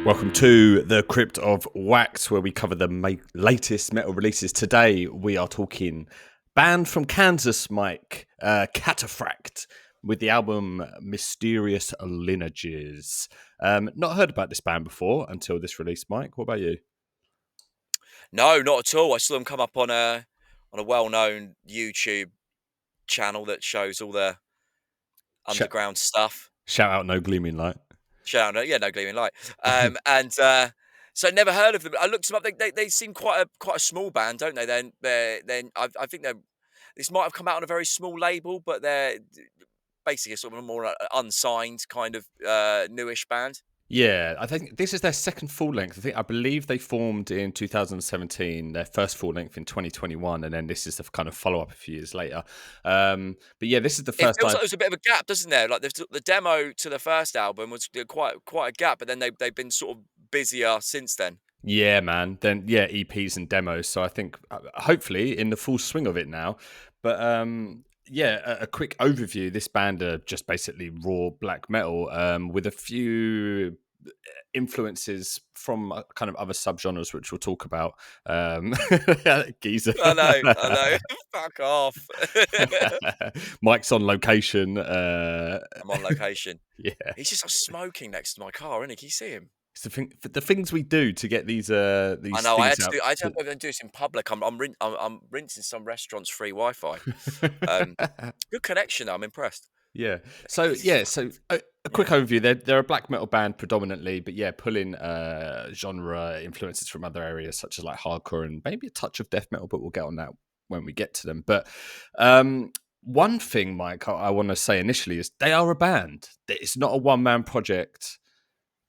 Welcome to the Crypt of Wax, where we cover the latest metal releases. Today, we are talking band from Kansas, Mike, Cataphract, with the album Mysterious Lineages. Not heard about this band before until this release, Mike. What about you? No, not at all. I saw them come up on a well-known YouTube channel that shows all the Sh- underground stuff. Shout out No Gleaming Light. Shout out, yeah, no gleaming light. And so never heard of them. I looked them up. They seem quite a small band, don't they? I think they're. This might have come out on a very small label, but they're basically sort of a more unsigned kind of newish band. Yeah, I think this is their second full length. I believe they formed in 2017, their first full length in 2021, and then this is the kind of follow up a few years later. But yeah, this is the It first feels time. like there's a bit of a gap, doesn't there? Like the demo to the first album was quite a gap, but then they've been sort of busier since then. Yeah, man. Then yeah, EPs and demos. So I think hopefully in the full swing of it now. But yeah, a quick overview. This band are just basically raw black metal with a few influences from kind of other subgenres, which we'll talk about. Geezer. I know. Fuck off. Mike's on location. I'm on location. Yeah. He's just smoking next to my car, isn't he? Can you see him? It's the things we do to get these I know. things out. I had to have to do this in public. I'm rinsing some restaurants free Wi-Fi. Um, Good connection. Though. I'm impressed. Yeah. He's fucking, So a quick yeah, overview. They're a black metal band predominantly, but yeah, pulling genre influences from other areas such as like hardcore and maybe a touch of death metal. But we'll get on that when we get to them. But one thing, Mike, I want to say initially is they are a band. It's not a one man project.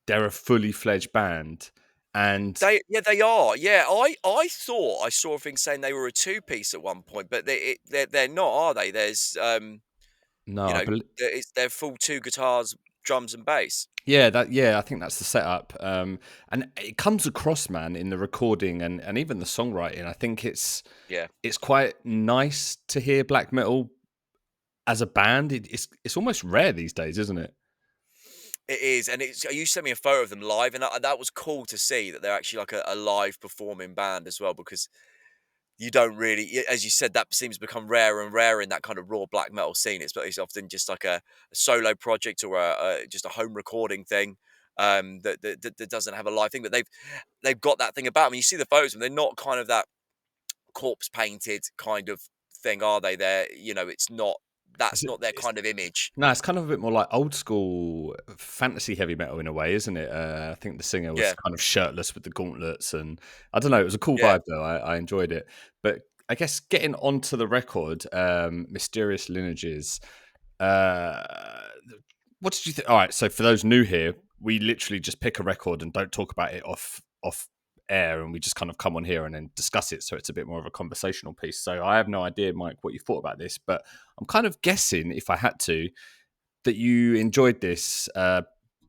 They're a fully fledged band, and they are. Yeah, I thought I saw a thing saying they were a two-piece at one point, but they're not, are they? There's no, I believe. they're full two guitars, drums, and bass. Yeah, I think that's the setup. And it comes across, man, in the recording and even the songwriting. I think Yeah. it's quite nice to hear black metal as a band. It's almost rare these days, isn't it? It is, and you sent me a photo of them live, and that was cool to see that they're actually like a live performing band as well. Because you don't really, as you said, that seems to become rarer and rarer in that kind of raw black metal scene. It's often just like a solo project or just a home recording thing that doesn't have a live thing. But they've got that thing about them. You see the photos, and they're not kind of that corpse painted kind of thing, are they? It's not. Is That's it? not their kind of image. No, it's kind of a bit more like old school fantasy heavy metal in a way, isn't it? I think the singer was Yeah, kind of shirtless with the gauntlets, and I don't know. It was a cool yeah. vibe though. I enjoyed it. But I guess getting onto the record, Mysterious Lineages. Uh, what did you think? All right, so for those new here, we literally just pick a record and don't talk about it off air, and we just kind of come on here and then discuss it. So it's a bit more of a conversational piece. So I have no idea, Mike, what you thought about this, but I'm kind of guessing, if I had to, that you enjoyed this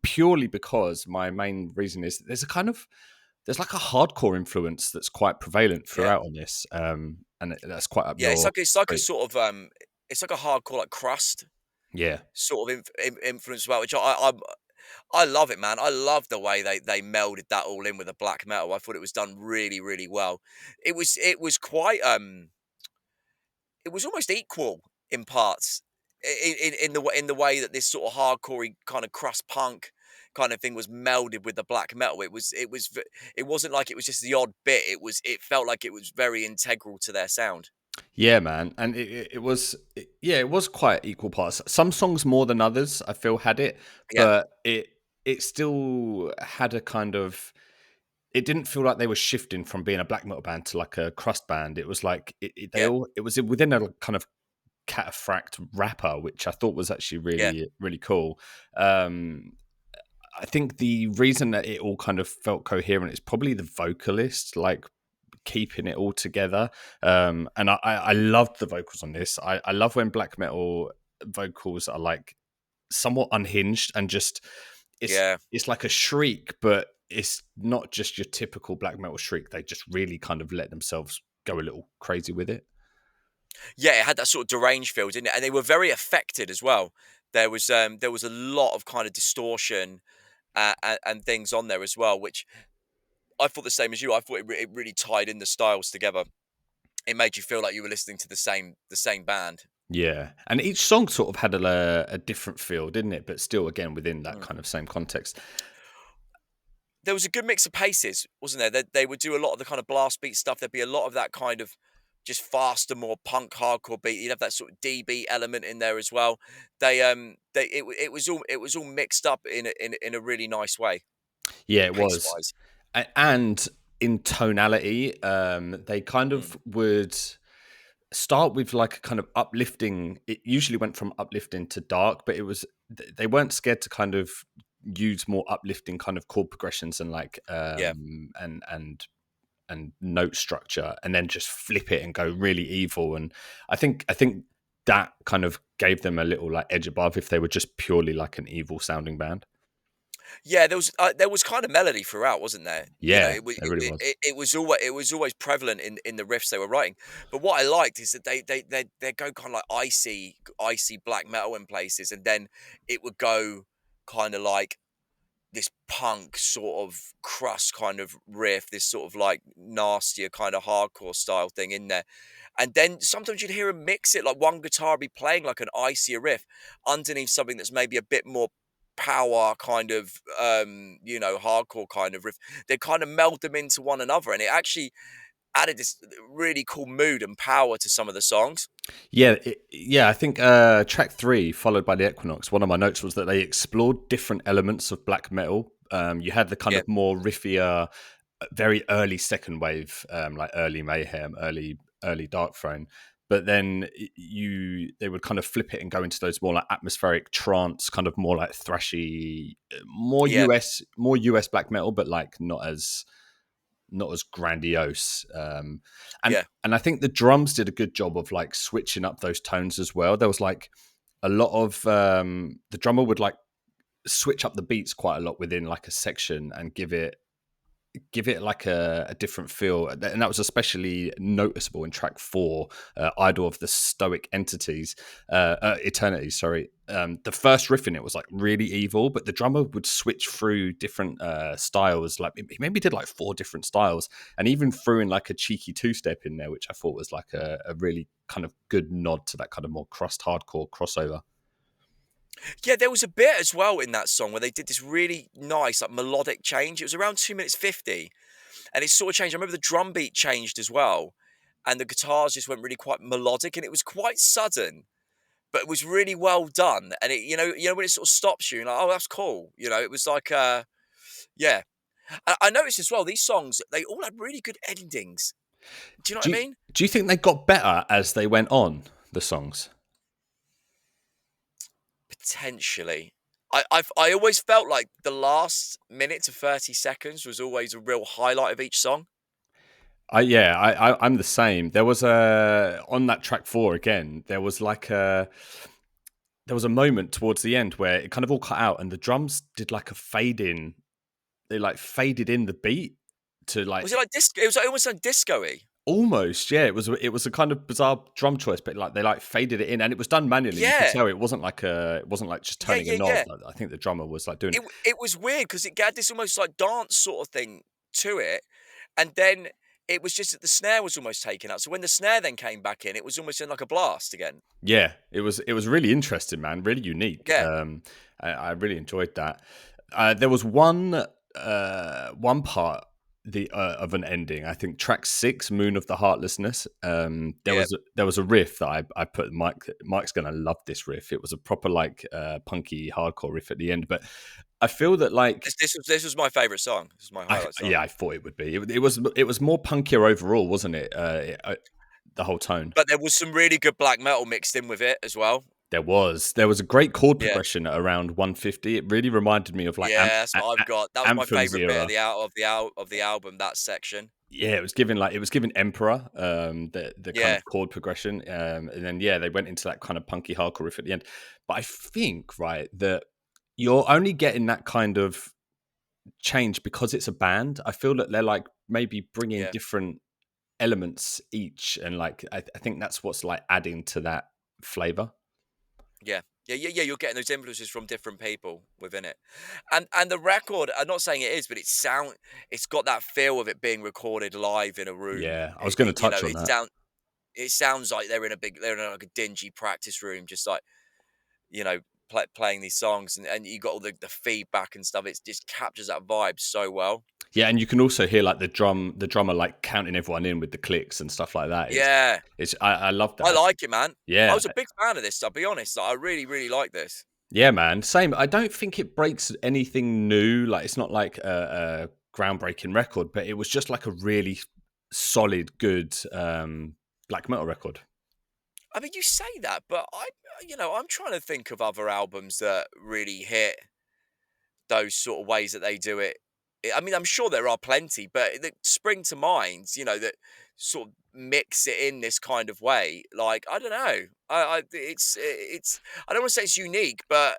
purely because my main reason is that there's like a hardcore influence that's quite prevalent Yeah. throughout on this, and that's quite up Yeah, your it's like a street. sort of it's like a hardcore like crust Yeah, sort of influence as well, which I love it, man. I love the way they melded that all in with the black metal. I thought it was done really well. It was quite it was almost equal in parts in the way that this sort of hardcore kind of crust punk kind of thing was melded with the black metal. It wasn't like it was just the odd bit. It felt like it was very integral to their sound. yeah, man, and yeah, it was quite equal parts. Some songs more than others, I feel, had it, Yeah, but it still had a kind of. It didn't feel like they were shifting from being a black metal band to like a crust band. It was like yeah, it was within a kind of Cataphract rapper, which I thought was actually yeah. really cool. Um, I think the reason that it all kind of felt coherent is probably the vocalist, like keeping it all together. And I loved the vocals on this. I love when black metal vocals are like somewhat unhinged and just it's Yeah. it's like a shriek, but it's not just your typical black metal shriek. They just really kind of let themselves go a little crazy with it. Yeah, it had that sort of deranged feel, didn't it? And they were very affected as well. There was a lot of kind of distortion and things on there as well, which I thought the same as you. I thought it really tied in the styles together. It made you feel like you were listening to the same band. Yeah, and each song sort of had a different feel, didn't it? But still, again, within that Mm. kind of same context. There was a good mix of paces, wasn't there? They would do a lot of the kind of blast beat stuff. There'd be a lot of that kind of just faster, more punk hardcore beat. You'd have that sort of D beat element in there as well. It was all mixed up in a really nice way, Yeah, it pace was. wise. And in tonality, they kind Mm. of would start with like a kind of uplifting. It usually went from uplifting to dark, but they weren't scared to kind of use more uplifting kind of chord progressions and like Yeah. and note structure, and then just flip it and go really evil. And I think that kind of gave them a little like edge above if they were just purely like an evil sounding band. Yeah, there was kind of melody throughout, wasn't there? You know, Yeah, it was there really was. it was always prevalent in the riffs they were writing. But what I liked is that they go kind of like icy black metal in places, and then it would go kind of like this punk sort of crust kind of riff, this sort of like nastier kind of hardcore style thing in there. And then sometimes you'd hear him mix it, like one guitar be playing like an icier riff underneath something that's maybe a bit more power kind of hardcore kind of riff. They kind of meld them into one another, and it actually added this really cool mood and power to some of the songs. Yeah, yeah. I think track 3, followed by the Equinox. One of my notes was that they explored different elements of black metal. You had the kind Yeah, of more riffier, very early second wave, like early Mayhem, early Dark Throne. But then they would kind of flip it and go into those more like atmospheric trance, kind of more like thrashy, yeah, more US black metal, but like not as grandiose. And yeah, and I think the drums did a good job of like switching up those tones as well. There was like a lot of the drummer would like switch up the beats quite a lot within like a section and give it like a different feel, and that was especially noticeable in track 4, Idol of the Stoic Entities, Eternity. Sorry, the first riff in it was like really evil, but the drummer would switch through different styles. Like he maybe did like 4 different styles, and even threw in like a cheeky 2-step in there, which I thought was like a really kind of good nod to that kind of more crust hardcore crossover. yeah. There was a bit as well in that song where they did this really nice like melodic change. It was around 2 minutes 50, and it sort of changed. I remember the drum beat changed as well, and the guitars just went really quite melodic, and it was quite sudden, but it was really well done. And it when it sort of stops you, and like, oh, that's cool. It was like, yeah. I noticed as well these songs they all had really good endings. Do you know Do what I you, mean? do you think they got better as they went on, the songs? Potentially. I always felt like the last minute to 30 seconds was always a real highlight of each song. I'm the same. There was a on that track 4 again. There was a moment towards the end where it kind of all cut out, and the drums did like a fade in. They like faded in the beat to Was like it like disco? It was like, almost like disco-y. almost, yeah. It was a kind of bizarre drum choice, but like they like faded it in, and it was done manually. You could Yeah. tell it wasn't like just Yeah, turning a yeah, knob. yeah. I think the drummer was like doing it. It was weird because it had this almost like dance sort of thing to it, and then it was just that the snare was almost taken out. So when the snare then came back in, it was almost in like a blast again. Yeah, it was really interesting, man. Really unique. Yeah, I really enjoyed that. There was one part of an ending. I think track 6, "Moon of the Heartlessness." yeah. There was a riff that I put. Mike's gonna love this riff. It was a proper like punky hardcore riff at the end. But I feel that like This was my favorite song. This was my highlight song. yeah, I thought it would be. It was more punkier overall, wasn't it? The whole tone. But there was some really good black metal mixed in with it as well. There was a great chord Yeah. progression at around 150. It really reminded me of like Yeah, that's what I've got. That was my Anthem's favorite bit of era. the album, that section. Yeah, it was giving Emperor, the kind Yeah. of chord progression, and then yeah, they went into that kind of punky hardcore riff at the end. But I think right that you're only getting that kind of change because it's a band. I feel that they're like maybe bringing Yeah. different elements each, and like I think that's what's like adding to that flavor. Yeah. Yeah. You're getting those influences from different people within it, and the record. I'm not saying it is, but it's got that feel of it being recorded live in a room. Yeah, I was going to You know, touch on that. it sounds like they're in like a dingy practice room, just like you know playing these songs, and you got all the feedback and stuff. It just captures that vibe so well. Yeah, and you can also hear like the drummer like counting everyone in with the clicks and stuff like that. Yeah, I love I that. like it, man. I Yeah, was a big fan of this. I'll be honest. Like, I really, really like this. yeah, man. Same. I don't think it breaks anything new. Like it's not like a groundbreaking record, but it was just like a really solid, good black metal record. I mean, you say that, but I'm trying to think of other albums that really hit those sort of ways that they do it. I mean, I'm sure there are plenty, but that spring to mind, that sort of mix it in this kind of way. Like, I don't know. It's. I don't want to say it's unique, but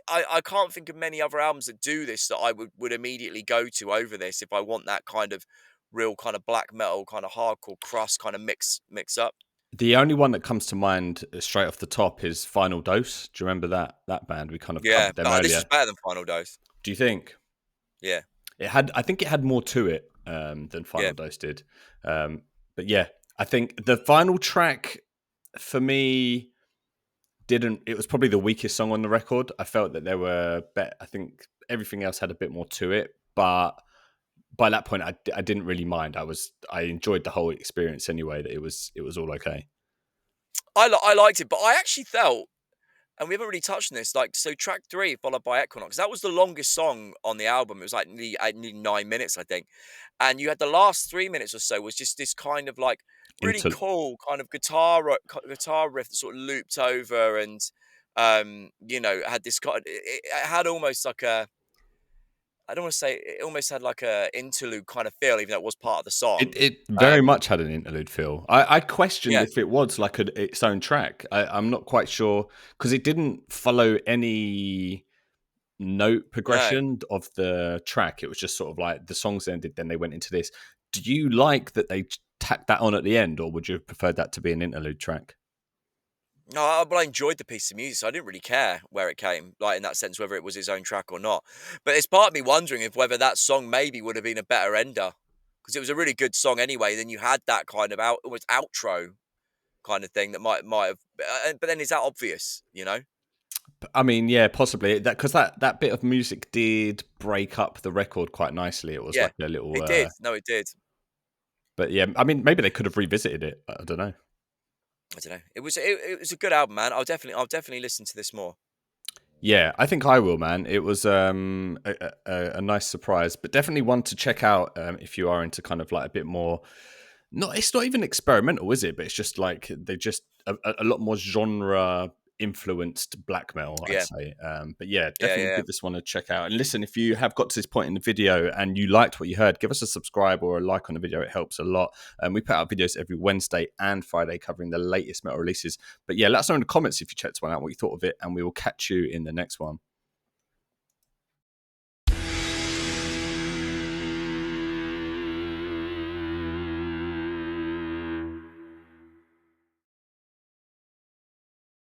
I can't think of many other albums that do this that I would immediately go to over this if I want that kind of real kind of black metal, kind of hardcore crust, kind of mix up. The only one that comes to mind straight off the top is Final Dose. Do you remember that band? We kind of Yeah, covered them but this is earlier. better than Final Dose. Do you think Yeah, it had? I think it had more to it than yeah. Final Dose did. But yeah, I think the final track for me didn't. It was probably the weakest song on the record. I felt that there were. I think everything else had a bit more to it, but by that point, I didn't really mind. I enjoyed the whole experience anyway. That it was all okay. I liked it, but I actually felt, and we haven't really touched on this, like, so track 3 followed by Equinox, that was the longest song on the album. It was like nearly 9 minutes, I think. And you had the last 3 minutes or so was just this kind of like really Into cool kind of guitar riff that sort of looped over and had this kind it had almost like a I don't want to say it almost had like a interlude kind of feel, even though it was part of the it, song. it very Um, much had an interlude feel. I questioned yeah, if it was like its own track. I'm not quite sure because it didn't follow any note no. progression of the track. It was just sort of like the songs ended, then they went into this. Do you like that they tacked that on at the end, or would you have preferred that to be an interlude track? No, but I enjoyed the piece of music, so I didn't really care where it came, like in that sense, whether it was his own track or not. But it's part of me wondering if whether that song maybe would have been a better ender, because it was a really good song anyway. Then you had that kind of almost outro kind of thing that might have, but then is that obvious? I mean, yeah, possibly that because that bit of music did break up the record quite nicely. It was Yeah, like a little, it did. No, it did. but yeah, I mean, maybe they could have revisited it. I don't know. I don't know. It was a good album, man. I'll definitely listen to this more. Yeah, I think I will, man. It was a nice surprise, but definitely one to check out if you are into kind of like a bit more. Not, it's not even experimental, is it? But it's just like they just a lot more genre influenced black metal, I'd Yeah, say. But yeah, yeah, definitely yeah. give this one a check out. And listen, if you have got to this point in the video and you liked what you heard, give us a subscribe or a like on the video. It helps a lot. We put out videos every Wednesday and Friday covering the latest metal releases. But yeah, let us know in the comments if you checked one out, what you thought of it, and we will catch you in the next one.